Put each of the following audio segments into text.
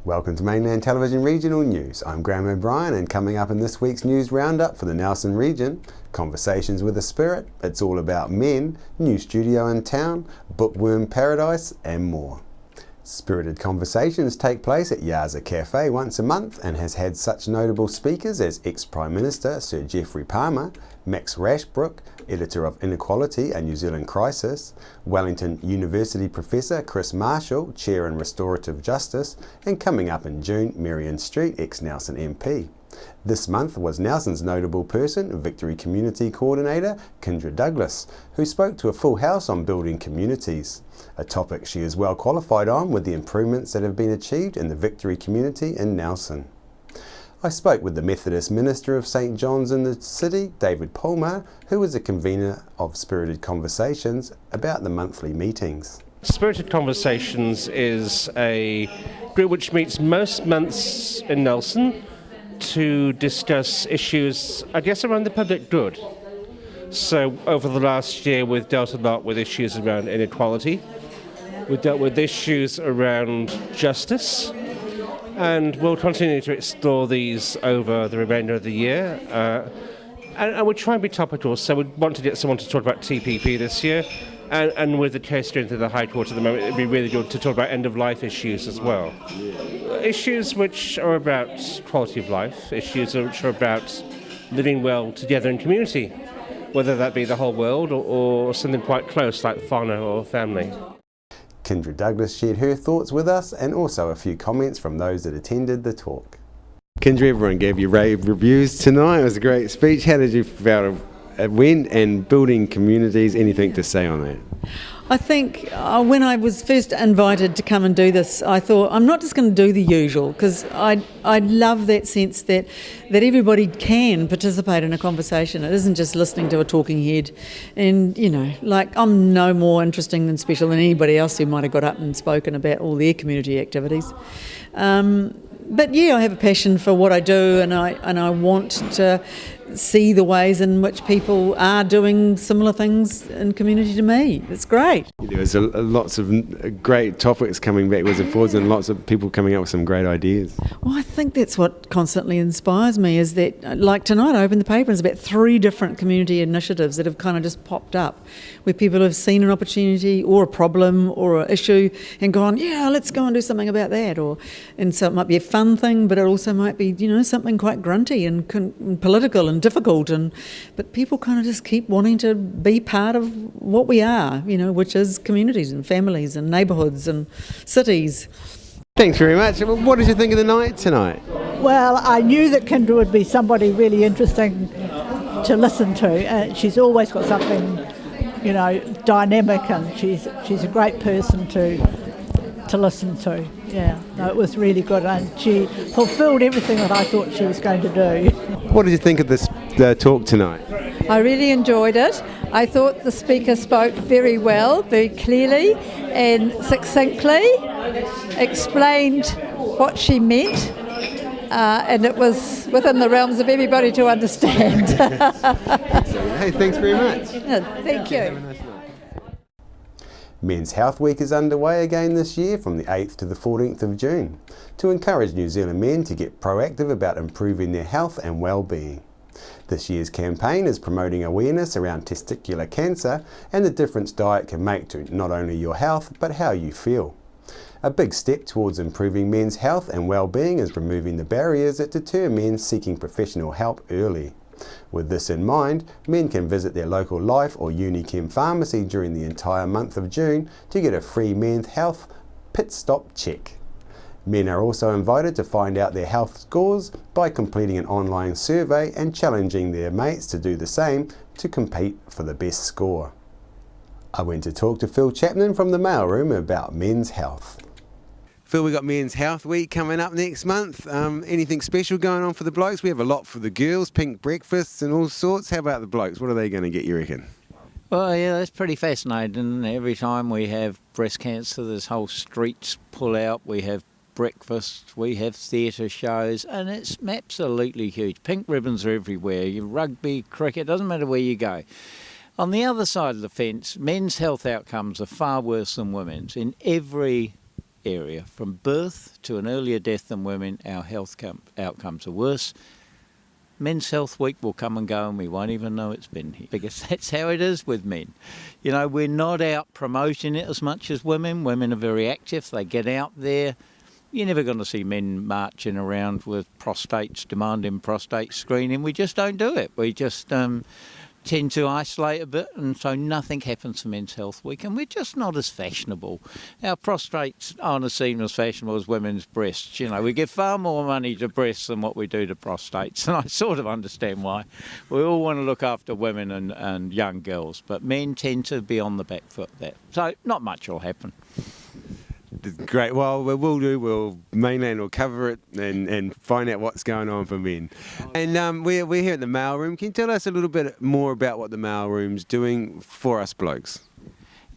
Welcome to Mainland Television Regional News. I'm Graham O'Brien, and coming up in this week's news roundup for the Nelson region, Conversations with a Spirit, It's All About Men, new studio in town, Bookworm Paradise and more. Spirited Conversations take place at Yaza Cafe once a month and has had such notable speakers as ex-Prime Minister Sir Geoffrey Palmer, Max Rashbrook, editor of Inequality, A New Zealand Crisis, Wellington University Professor Chris Marshall, Chair in Restorative Justice, and coming up in June, Marion Street, ex-Nelson MP. This month was Nelson's notable person, Victory Community Coordinator Kyndra Douglas, who spoke to a full house on building communities, a topic she is well qualified on with the improvements that have been achieved in the Victory community in Nelson. I spoke with the Methodist Minister of St John's in the City, David Palmer, who was a convener of Spirited Conversations, about the monthly meetings. Spirited Conversations is a group which meets most months in Nelson to discuss issues, I guess, around the public good. So over the last year we've dealt a lot with issues around inequality, we've dealt with issues around justice, and we'll continue to explore these over the remainder of the year. And we'll try and be topical, so we want to get someone to talk about TPP this year, and with the case going to the High Court at the moment, it'd be really good to talk about end-of-life issues as well. Issues which are about quality of life, issues which are about living well together in community, whether that be the whole world or something quite close like whānau or family. Kyndra Douglas shared her thoughts with us and also a few comments from those that attended the talk. Kyndra, everyone gave you rave reviews tonight. It was a great speech. How did you feel it went, and building communities, anything to say on that? I think when I was first invited to come and do this, I thought I'm not just going to do the usual, because I love that sense that everybody can participate in a conversation. It isn't just listening to a talking head, and like I'm no more interesting than special than anybody else who might have got up and spoken about all their community activities. But yeah, I have a passion for what I do, and I want to see the ways in which people are doing similar things in community to me. It's great. There was lots of great topics coming backwards and forwards, and lots of people coming up with some great ideas. Well, I think that's what constantly inspires me, is that, like tonight, I opened the paper and there's about 3 different community initiatives that have kind of just popped up, where people have seen an opportunity or a problem or an issue and gone, yeah, let's go and do something about that. And so it might be a fun thing, but it also might be, something quite grunty and political and difficult, but people kind of just keep wanting to be part of what we are, which is communities and families and neighbourhoods and cities. Thanks very much. What did you think of the night tonight? Well, I knew that Kyndra would be somebody really interesting to listen to. She's always got something, dynamic, and she's a great person to listen to. Yeah, no, it was really good, and she fulfilled everything that I thought she was going to do. What did you think of this talk tonight? I really enjoyed it. I thought the speaker spoke very well, very clearly and succinctly, explained what she meant, and it was within the realms of everybody to understand. Hey, thanks very much. Thank you. Men's Health Week is underway again this year from the 8th to the 14th of June to encourage New Zealand men to get proactive about improving their health and well-being. This year's campaign is promoting awareness around testicular cancer and the difference diet can make to not only your health but how you feel. A big step towards improving men's health and well-being is removing the barriers that deter men seeking professional help early. With this in mind, men can visit their local Life or Unichem pharmacy during the entire month of June to get a free men's health pit stop check. Men are also invited to find out their health scores by completing an online survey and challenging their mates to do the same to compete for the best score. I went to talk to Phil Chapman from the mailroom about men's health. Phil, we've got Men's Health Week coming up next month. Anything special going on for the blokes? We have a lot for the girls, pink breakfasts and all sorts. How about the blokes? What are they going to get, you reckon? Well, yeah, that's pretty fascinating. Every time we have breast cancer, there's whole streets pull out. We have breakfasts, we have theatre shows, and it's absolutely huge. Pink ribbons are everywhere. Rugby, cricket, doesn't matter where you go. On the other side of the fence, men's health outcomes are far worse than women's. In every area, from birth to an earlier death than women, our health outcomes are worse. Men's Health Week will come and go and we won't even know it's been here, because that's how it is with men. You know, we're not out promoting it as much as women. Women are very active, they get out there. You're never going to see men marching around with prostates, demanding prostate screening. We just don't do it. We just tend to isolate a bit, and so nothing happens for Men's Health Week, and we're just not as fashionable. Our prostates aren't as seen as fashionable as women's breasts. You know, we give far more money to breasts than what we do to prostates, and I sort of understand why. We all want to look after women and young girls, but men tend to be on the back foot there. So not much will happen. Great. Well, we'll Mainland will cover it and find out what's going on for men. And we're here at the mailroom. Can you tell us a little bit more about what the mailroom's doing for us blokes?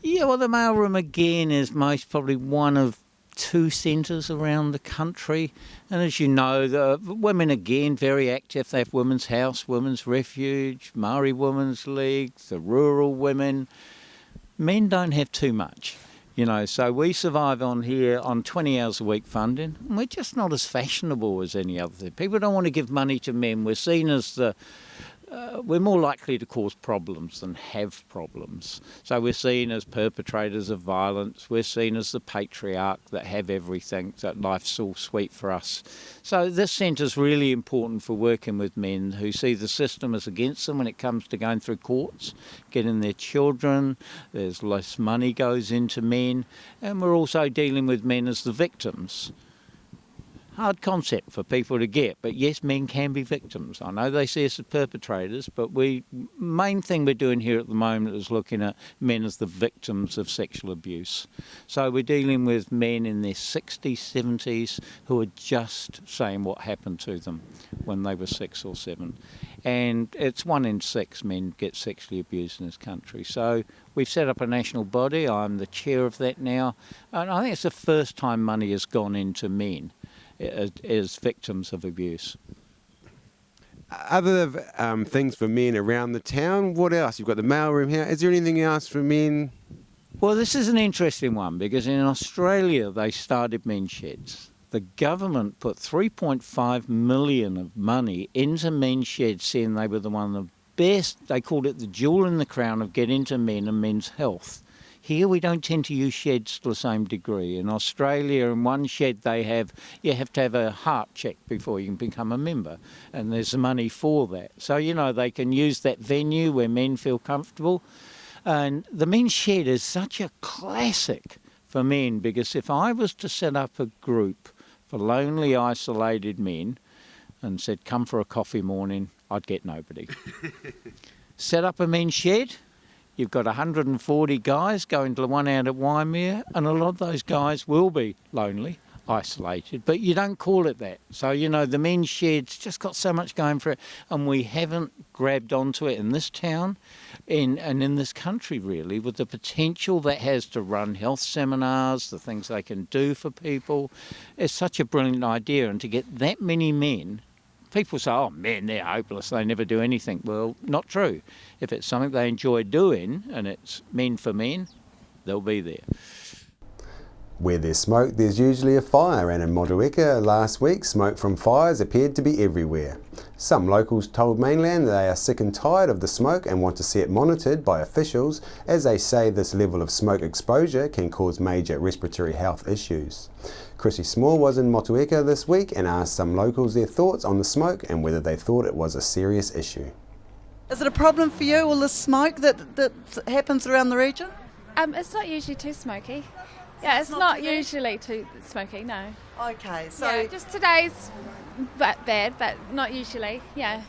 Yeah, well, the mailroom again is most probably one of 2 centres around the country, and as you know, the women again very active. They have Women's House, Women's Refuge, Māori Women's League, the rural women. Men don't have too much. You know, so we survive on here on 20 hours a week funding, and we're just not as fashionable as any other thing. People don't want to give money to men. We're seen as we're more likely to cause problems than have problems. So we're seen as perpetrators of violence. We're seen as the patriarch that have everything, that life's all sweet for us. So this centre's really important for working with men who see the system as against them when it comes to going through courts, getting their children. There's less money goes into men, and we're also dealing with men as the victims. Hard concept for people to get, but yes, men can be victims. I know they see us as perpetrators, but main thing we're doing here at the moment is looking at men as the victims of sexual abuse. So we're dealing with men in their 60s, 70s who are just saying what happened to them when they were 6 or 7. And it's 1 in 6 men get sexually abused in this country. So we've set up a national body. I'm the chair of that now. And I think it's the first time money has gone into men as victims of abuse. Other things for men around the town, what else? You've got the mailroom here. Is there anything else for men? Well, this is an interesting one because in Australia they started men's sheds. The government put 3.5 million of money into men's sheds, saying they were one of the best. They called it the jewel in the crown of getting to men and men's health. Here we don't tend to use sheds to the same degree. In Australia, in one shed you have to have a heart check before you can become a member, and there's money for that. So, you know, they can use that venue where men feel comfortable. And the men's shed is such a classic for men, because if I was to set up a group for lonely, isolated men and said, come for a coffee morning, I'd get nobody. Set up a men's shed. You've got 140 guys going to the one out at Waimea, and a lot of those guys will be lonely, isolated, but you don't call it that. So, you know, the men's shed's just got so much going for it, and we haven't grabbed onto it in this town and in this country, really, with the potential that has to run health seminars, the things they can do for people. It's such a brilliant idea, and to get that many men. People say, oh, men, they're hopeless, they never do anything. Well, not true. If it's something they enjoy doing and it's men for men, they'll be there. Where there's smoke, there's usually a fire, and in Motueka last week, smoke from fires appeared to be everywhere. Some locals told Mainland they are sick and tired of the smoke and want to see it monitored by officials, as they say this level of smoke exposure can cause major respiratory health issues. Chrissy Small was in Motueka this week and asked some locals their thoughts on the smoke and whether they thought it was a serious issue. Is it a problem for you, all the smoke that happens around the region? It's not usually too smoky. Yeah, it's not usually too smoky, no. Okay, so... Yeah, just today's bad, but not usually, yeah.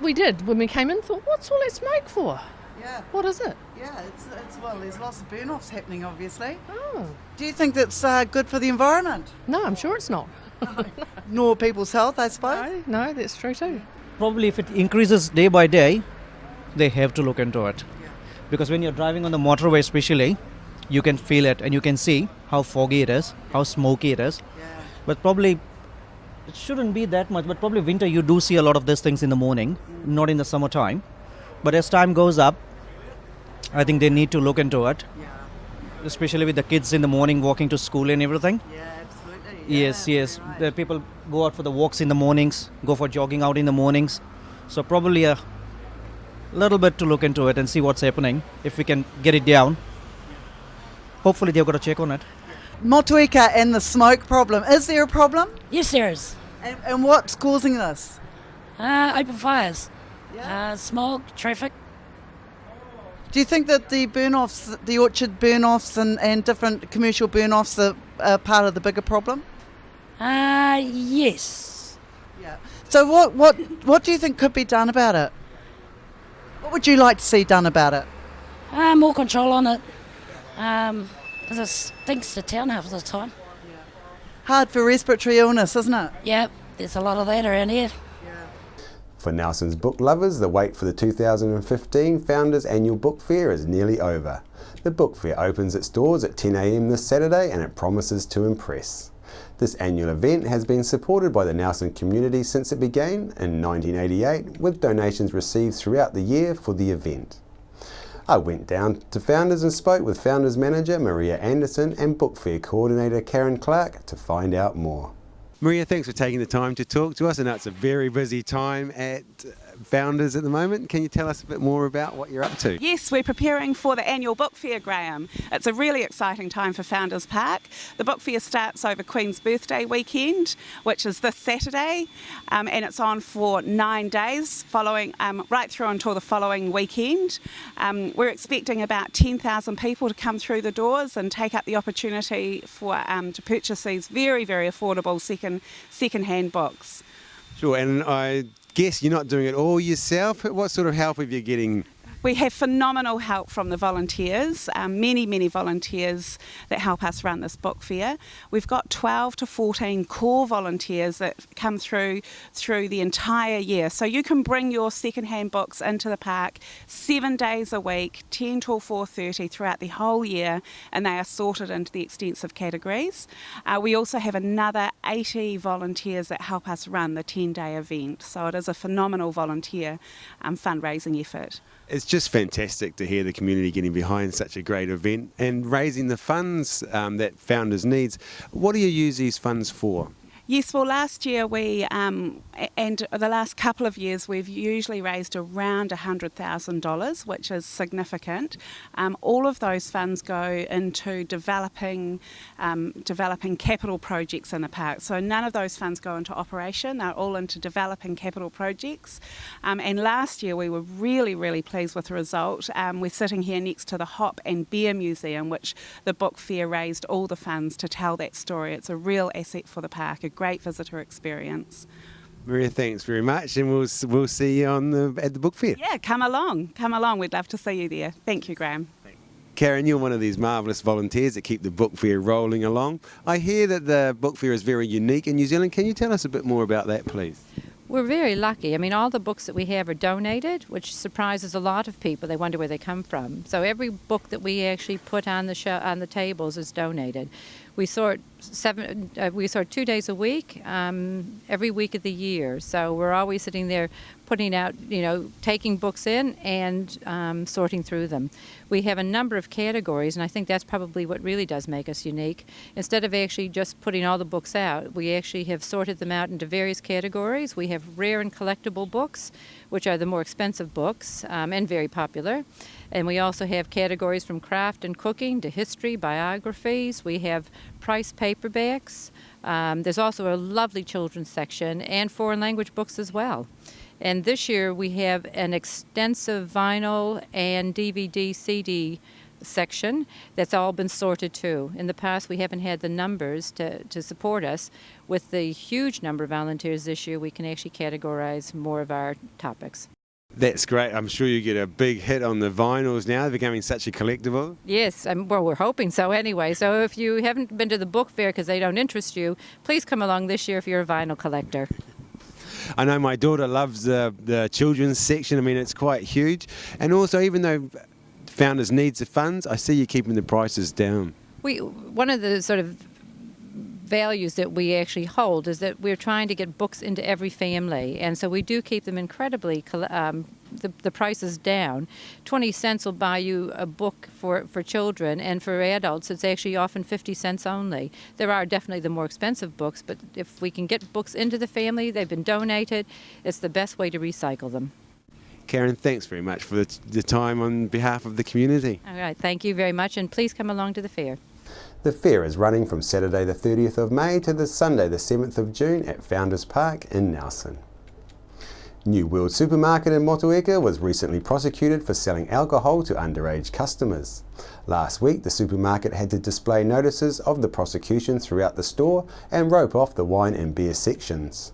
We did, when we came in, thought, what's all that smoke for? Yeah. What is it? Yeah, it's well, there's lots of burn-offs happening, obviously. Oh. Do you think that's good for the environment? No, I'm sure it's not. Nor people's health, I suppose? No, that's true too. Probably if it increases day by day, they have to look into it. because when you're driving on the motorway especially, you can feel it and you can see how foggy it is, how smoky it is. But probably it shouldn't be that much, but probably winter you do see a lot of these things in the morning, not in the summertime. But as time goes up, I think they need to look into it, especially with the kids in the morning walking to school and everything. Yes. The people go out for the walks in the mornings, go for jogging out in the mornings. So probably a little bit to look into it and see what's happening, if we can get it down. Hopefully they've got to check on it. Motueka and the smoke problem. Is there a problem? Yes, there is. And what's causing this? Open fires, smoke, traffic. Do you think that the burn-offs, the orchard burn-offs and different commercial burn-offs are part of the bigger problem? Yes. So what do you think could be done about it? What would you like to see done about it? More control on it. Because it stinks to town half the time. Hard for respiratory illness, isn't it? Yep, there's a lot of that around here. For Nelson's book lovers, the wait for the 2015 Founders Annual Book Fair is nearly over. The book fair opens its doors at 10 a.m. this Saturday and it promises to impress. This annual event has been supported by the Nelson community since it began in 1988, with donations received throughout the year for the event. I went down to Founders and spoke with Founders Manager Maria Anderson and Book Fair Coordinator Karen Clark to find out more. Maria, thanks for taking the time to talk to us. I know it's a very busy time at Founders at the moment. Can you tell us a bit more about what you're up to? Yes, we're preparing for the annual book fair, Graham. It's a really exciting time for Founders Park. The book fair starts over Queen's Birthday weekend, which is this Saturday, and it's on for 9 days, following right through until the following weekend. We're expecting about 10,000 people to come through the doors and take up the opportunity for to purchase these very, very affordable second-hand books. Sure, and I guess you're not doing it all yourself. What sort of help are you getting? We have phenomenal help from the volunteers, many volunteers that help us run this book fair. We've got 12 to 14 core volunteers that come through the entire year. So you can bring your second-hand books into the park 7 days a week, 10 till 4:30 throughout the whole year, and they are sorted into the extensive categories. We also have another 80 volunteers that help us run the 10-day event. So it is a phenomenal volunteer fundraising effort. It's just fantastic to hear the community getting behind such a great event and raising the funds that Founders needs. What do you use these funds for? Yes, well, last year and the last couple of years we've usually raised around $100,000, which is significant. All of those funds go into developing capital projects in the park. So none of those funds go into operation, they're all into developing capital projects. And last year we were really pleased with the result. We're sitting here next to the Hop and Beer Museum, which the book fair raised all the funds to tell that story. It's a real asset for the park, a great visitor experience. Maria, thanks very much, and we'll see you at the book fair. Yeah, come along. We'd love to see you there. Thank you, Graham. Karen, you're one of these marvellous volunteers that keep the book fair rolling along. I hear that the book fair is very unique in New Zealand. Can you tell us a bit more about that, please? We're very lucky. I mean, all the books that we have are donated, which surprises a lot of people. They wonder where they come from. So every book that we actually put on the tables is donated. We sort 2 days a week, every week of the year. So we're always sitting there putting out, taking books in and sorting through them. We have a number of categories, and I think that's probably what really does make us unique. Instead of actually just putting all the books out, we actually have sorted them out into various categories. We have rare and collectible books, which are the more expensive books and very popular. And we also have categories from craft and cooking to history, biographies. We have price paperbacks. There's also a lovely children's section and foreign language books as well. And this year we have an extensive vinyl and DVD, CD section that's all been sorted too. In the past we haven't had the numbers to support us. With the huge number of volunteers this year, we can actually categorize more of our topics. That's great. I'm sure you get a big hit on the vinyls now. They're becoming such a collectible. Yes, well, we're hoping so anyway. So if you haven't been to the book fair because they don't interest you, please come along this year if you're a vinyl collector. I know my daughter loves the children's section. I mean, it's quite huge. And also, even though Founders needs the funds. I see you keeping the prices down. One of the sort of values that we actually hold is that we're trying to get books into every family, and so we do keep them incredibly the prices down. 20 cents will buy you a book for children, and for adults it's actually often 50 cents only. There are definitely the more expensive books, but if we can get books into the family, they've been donated, it's the best way to recycle them. Karen, thanks very much for the time on behalf of the community. All right, thank you very much, and please come along to the fair. The fair is running from Saturday the 30th of May to the Sunday the 7th of June at Founders Park in Nelson. New World Supermarket in Motueka was recently prosecuted for selling alcohol to underage customers. Last week, the supermarket had to display notices of the prosecution throughout the store and rope off the wine and beer sections.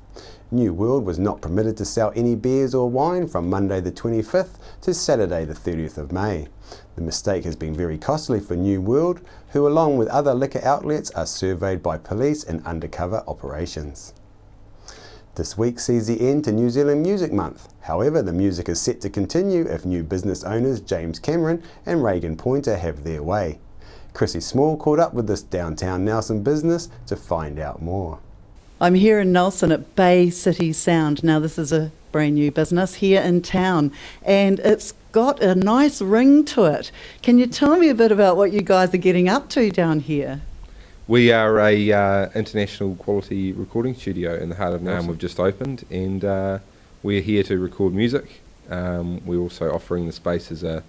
New World was not permitted to sell any beers or wine from Monday the 25th to Saturday the 30th of May. The mistake has been very costly for New World, who along with other liquor outlets are surveyed by police in undercover operations. This week sees the end to New Zealand Music Month. However, the music is set to continue if new business owners James Cameron and Reagan Pointer have their way. Chrissy Small caught up with this downtown Nelson business to find out more. I'm here in Nelson at Bay City Sound. Now this is a brand new business here in town and it's got a nice ring to it. Can you tell me a bit about what you guys are getting up to down here? We are a international quality recording studio in the heart of Nelson. We've just opened and we're here to record music. We're also offering the space as a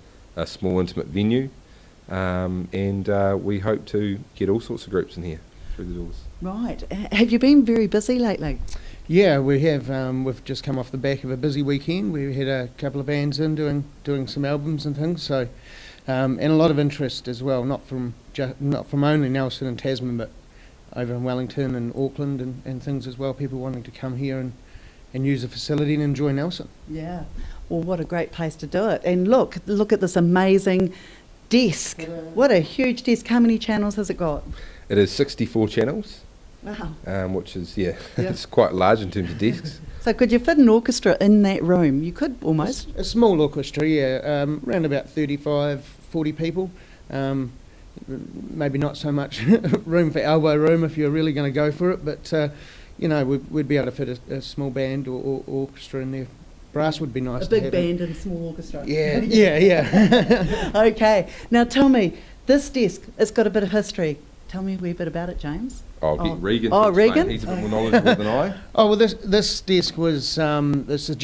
small intimate venue and we hope to get all sorts of groups in here through the doors. Right. Have you been very busy lately? Yeah, we have. We've just come off the back of a busy weekend. We had a couple of bands in doing some albums and things. So, and a lot of interest as well. Not from only Nelson and Tasman, but over in Wellington and Auckland and things as well. People wanting to come here and use the facility and enjoy Nelson. Yeah. Well, what a great place to do it. And look at this amazing desk. What a huge desk. How many channels has it got? It is 64 channels. Wow. Which is, it's quite large in terms of desks. So could you fit an orchestra in that room? You could almost. A small orchestra, yeah, around about 35, 40 people. Maybe not so much room for elbow room if you're really going to go for it, but, we'd be able to fit a small band or orchestra in there. Brass would be nice. A big band and a small orchestra. Yeah, yeah. Okay. Now tell me, this desk, it's got a bit of history. Tell me a wee bit about it, James. I'll get Regan. Regan. He's a bit more knowledgeable than I. Oh well, this desk was this is a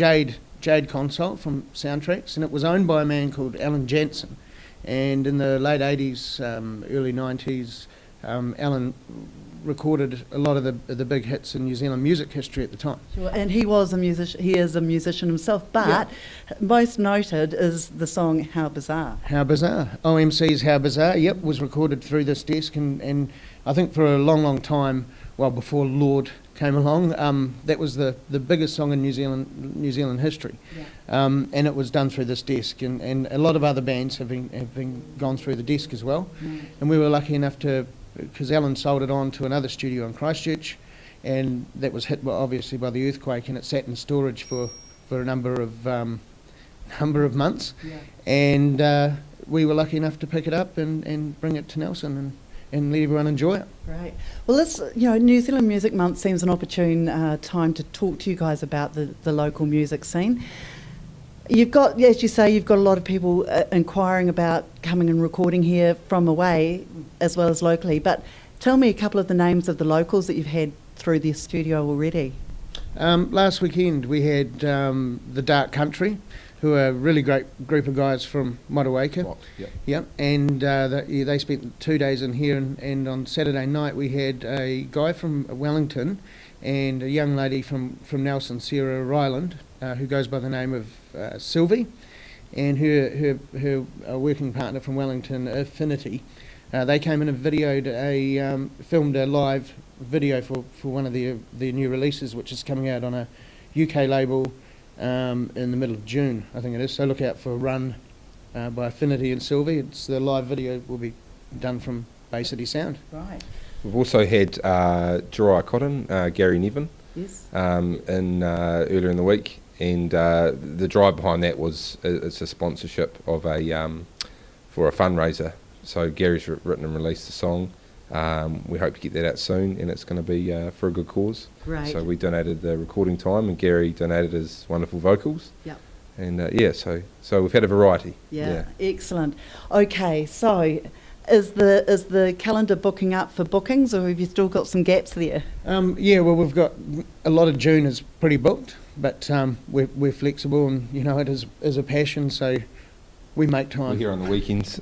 Jade console from Soundtracks, and it was owned by a man called Alan Jansen. And in the late 80s, early 90s, Alan recorded a lot of the big hits in New Zealand music history at the time. Sure. And he was a musician. He is a musician himself, but most noted is the song "How Bizarre." How Bizarre. OMC's "How Bizarre." Yep, was recorded through this desk, and I think for a long time, well before Lord came along, that was the biggest song in New Zealand history, and it was done through this desk, and a lot of other bands have been gone through the desk as well, and we were lucky enough to. Because Alan sold it on to another studio in Christchurch, and that was hit obviously by the earthquake, and it sat in storage for a number of months, and we were lucky enough to pick it up and bring it to Nelson and let everyone enjoy it. Great. Well, this New Zealand Music Month seems an opportune time to talk to you guys about the local music scene. You've got, as you say, you've got a lot of people inquiring about coming and recording here from away as well as locally. But tell me a couple of the names of the locals that you've had through the studio already. Last weekend we had the Dark Country, who are a really great group of guys from Motueka. Yep. And they spent 2 days in here, and on Saturday night we had a guy from Wellington and a young lady from Nelson, Sarah Ryland, who goes by the name of Sylvie, and her working partner from Wellington, Affinity. They came in and filmed a live video for one of their new releases, which is coming out on a UK label in the middle of June, I think it is. So look out for Run by Affinity and Sylvie. It's the live video will be done from Bay City Sound. Right. We've also had Jeriah Cotton, Gary Nevin, earlier in the week, and the drive behind that was it's a sponsorship of a for a fundraiser. So Gary's written and released the song. We hope to get that out soon, and it's going to be for a good cause. Great. So we donated the recording time, and Gary donated his wonderful vocals. Yep. And so we've had a variety. Yeah, excellent. Okay, so is the calendar booking up for bookings, or have you still got some gaps there? Well, we've got a lot of June is pretty booked, but we're flexible, and you know it is a passion, so we make time. We're here on the weekends.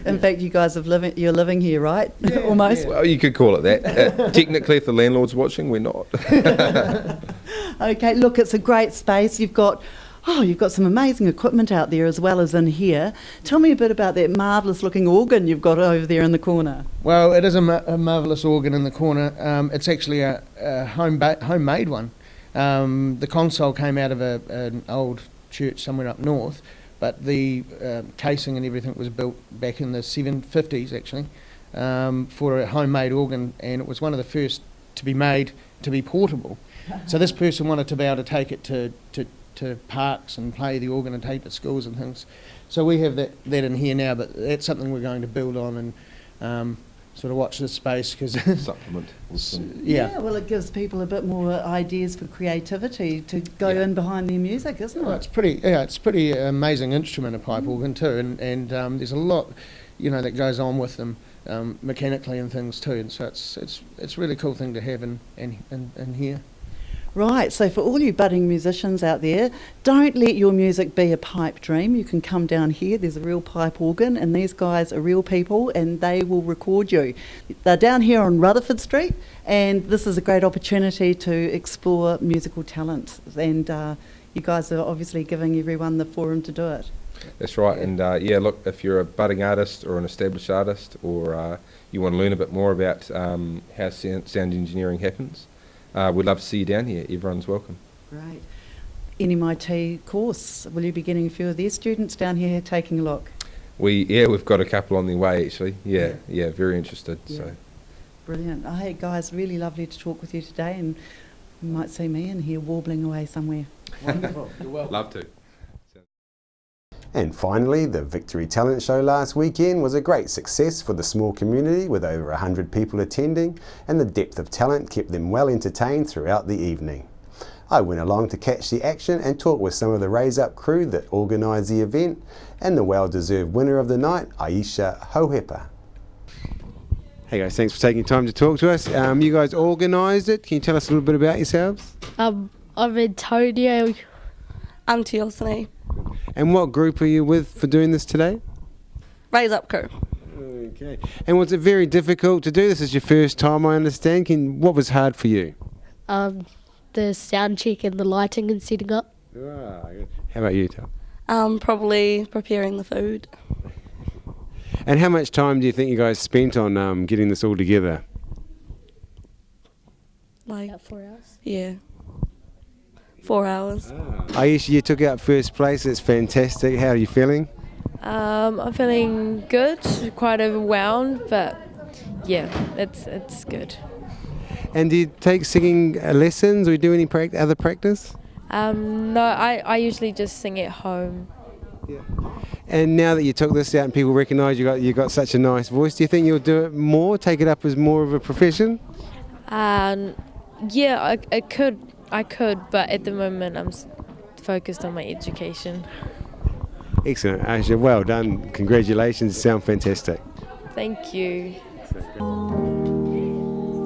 In fact, you guys you're living here, right? Yeah, almost. yeah. Well, you could call it that. Technically, if the landlord's watching, we're not. Okay, look, it's a great space. You've got some amazing equipment out there as well as in here. Tell me a bit about that marvellous looking organ you've got over there in the corner. Well, it is a marvellous organ in the corner. It's actually a homemade one. The console came out of an old church somewhere up north, but the casing and everything was built back in the 750s actually, for a homemade organ, and it was one of the first to be made to be portable. So this person wanted to be able to take it to parks and play the organ and take it to schools and things. So we have that in here now, but that's something we're going to build on and sort of watch this space because supplement. Yeah, well, it gives people a bit more ideas for creativity to go in behind their music, isn't it? Well, it's pretty amazing instrument, a pipe organ too, and there's a lot, that goes on with them mechanically and things too, and so it's a really cool thing to have in here. Right, so for all you budding musicians out there, don't let your music be a pipe dream. You can come down here, there's a real pipe organ, and these guys are real people and they will record you. They're down here on Rutherford Street, and this is a great opportunity to explore musical talent, and you guys are obviously giving everyone the forum to do it. That's right, and look, if you're a budding artist or an established artist, or you want to learn a bit more about how sound engineering happens, we'd love to see you down here. Everyone's welcome. Great. NMIT course, will you be getting a few of their students down here taking a look? We've got a couple on their way actually. Yeah, very interested. Yeah. So Brilliant. Oh, hey guys, really lovely to talk with you today, and you might see me in here warbling away somewhere. Wonderful. You're welcome. Love to. And finally, the Victory Talent Show last weekend was a great success for the small community with over 100 people attending, and the depth of talent kept them well entertained throughout the evening. I went along to catch the action and talk with some of the Raise Up crew that organised the event, and the well-deserved winner of the night, Aisha Hohepa. Hey guys, thanks for taking time to talk to us. You guys organised it. Can you tell us a little bit about yourselves? I'm Antonio. I'm Teosine. And what group are you with for doing this today? Raise Up crew. Okay. And was it very difficult to do? This is your first time, I understand. What was hard for you? The sound check and the lighting and setting up. How about you, Tal? Probably preparing the food. And how much time do you think you guys spent on getting this all together? Like 4 hours. Yeah. 4 hours. Aisha, you took out first place. It's fantastic. How are you feeling? I'm feeling good, quite overwhelmed, but yeah, it's good. And do you take singing lessons or do any other practice? No, I usually just sing at home. Yeah. And now that you took this out and people recognise you got such a nice voice, do you think you'll do it more, take it up as more of a profession? Yeah, I could, but at the moment I'm focused on my education. Excellent, Aisha. Well done. Congratulations. You sound fantastic. Thank you.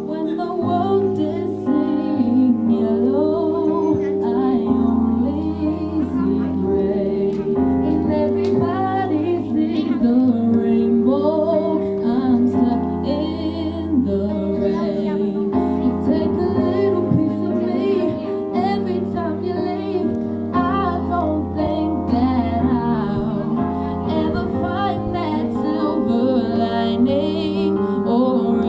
When the world is singing yellow, I only see gray. And everybody sees the rainbow, I'm stuck in the rain. You take a little piece of me every time you leave. I don't think that I'll ever find that silver lining or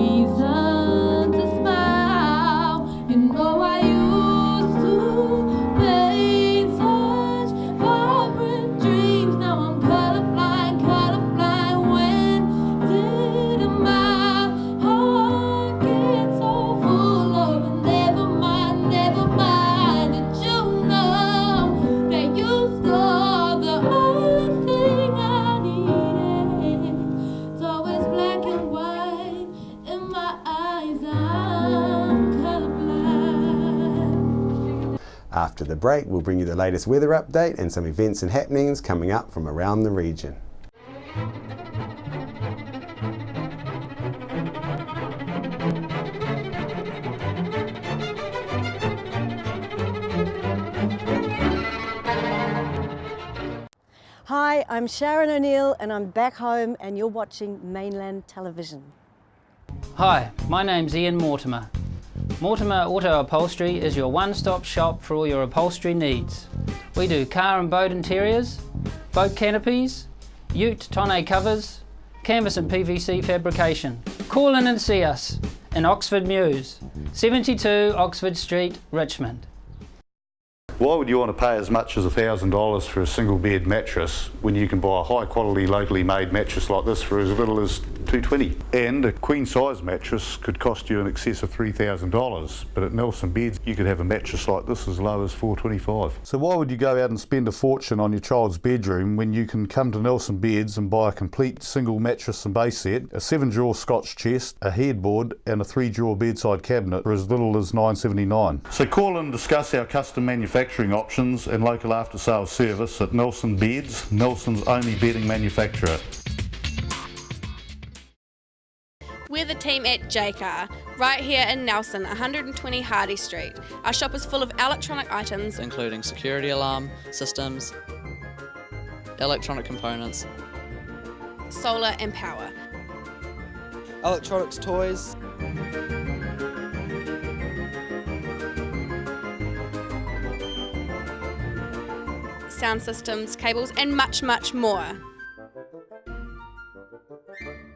After the break, we'll bring you the latest weather update and some events and happenings coming up from around the region. Hi, I'm Sharon O'Neill and I'm back home and you're watching Mainland Television. Hi, my name's Ian Mortimer. Mortimer Auto Upholstery is your one-stop shop for all your upholstery needs. We do car and boat interiors, boat canopies, ute tonneau covers, canvas and PVC fabrication. Call in and see us in Oxford Mews, 72 Oxford Street, Richmond. Why would you want to pay as much as $1,000 for a single bed mattress when you can buy a high quality locally made mattress like this for as little as $220? And a queen size mattress could cost you in excess of $3,000, but at Nelson Beds you could have a mattress like this as low as $425. So why would you go out and spend a fortune on your child's bedroom when you can come to Nelson Beds and buy a complete single mattress and base set, a 7-drawer Scotch chest, a headboard and a 3-drawer bedside cabinet for as little as $979? So call and discuss our custom manufacturing options and local after sales service at Nelson Beds, Nelson's only bedding manufacturer. We're the team at Jaycar, right here in Nelson, 120 Hardy Street. Our shop is full of electronic items, including security alarm systems, electronic components, solar and power, electronics, toys, sound systems, cables, and much, much more.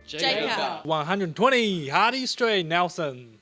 Jaycar. 120 Hardy Street, Nelson.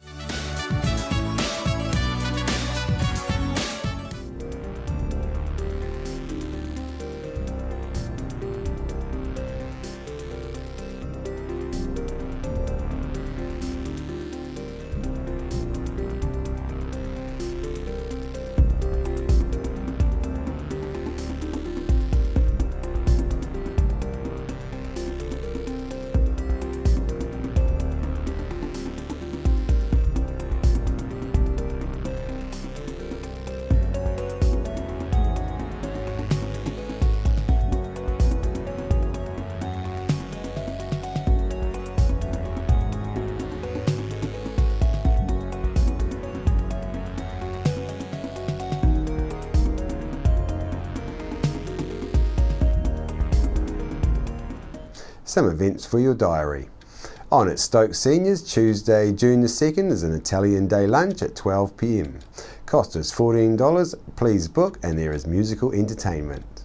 Some events for your diary. On at Stoke Seniors, Tuesday, June the 2nd is an Italian day lunch at 12 p.m. Cost is $14, please book, and there is musical entertainment.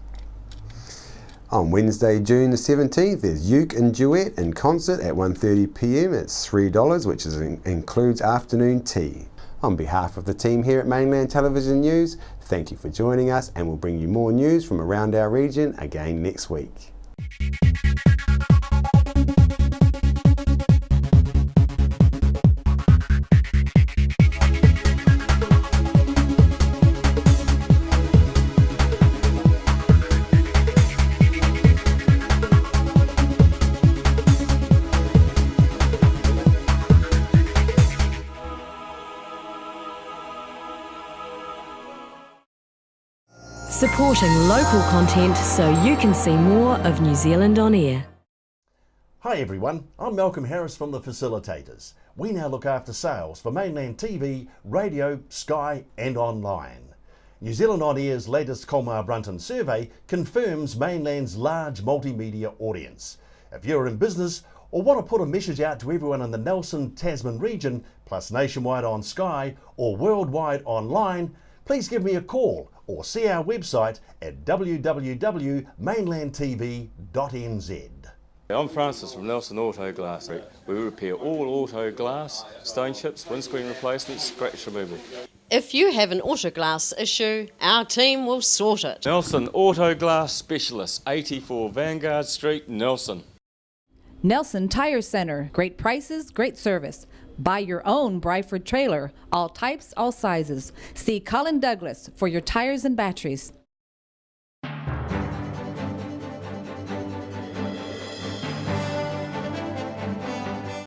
On Wednesday, June the 17th, there's Uke and Duet in concert at 1:30 p.m. It's $3, which includes afternoon tea. On behalf of the team here at Mainland Television News, thank you for joining us, and we'll bring you more news from around our region again next week. Supporting local content so you can see more of New Zealand on air. Hi everyone, I'm Malcolm Harris from The Facilitators. We now look after sales for Mainland TV, radio, Sky and online. New Zealand On Air's latest Colmar Brunton survey confirms Mainland's large multimedia audience. If you're in business or want to put a message out to everyone in the Nelson Tasman region, plus nationwide on Sky or worldwide online, please give me a call or see our website at www.mainlandtv.nz. I'm Francis from Nelson Auto Glass. We repair all auto glass, stone chips, windscreen replacements, scratch removal. If you have an auto glass issue, our team will sort it. Nelson Auto Glass Specialists, 84 Vanguard Street, Nelson. Nelson Tire Center, great prices, great service. Buy your own Bryford trailer, all types, all sizes. See Colin Douglas for your tires and batteries.